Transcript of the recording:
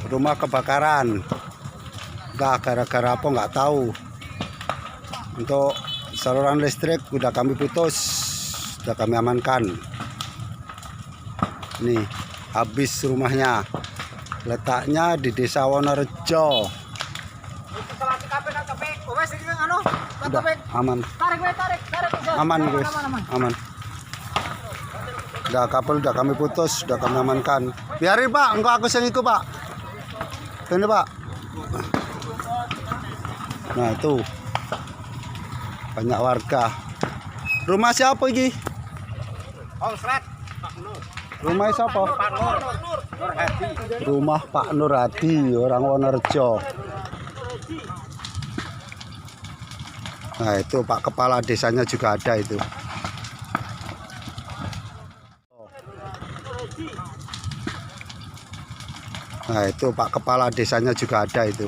rumah kebakaran. Entah gara-gara apa nggak tahu. Untuk saluran listrik udah kami putus, udah kami amankan. Nih, habis rumahnya. Letaknya di Desa Wonorejo. Udah aman. Aman guys, aman. Udah kabel udah kami putus, udah kami amankan. Biarin Pak, engkau aku sing iku Pak. Ini Pak. Nah itu banyak warga. Rumah siapa ini? Rumah siapa? Rumah Pak Nur Hadi, orang Wonorejo. Nah itu Pak Kepala Desanya juga ada itu. Nah itu Pak Kepala Desanya juga ada itu.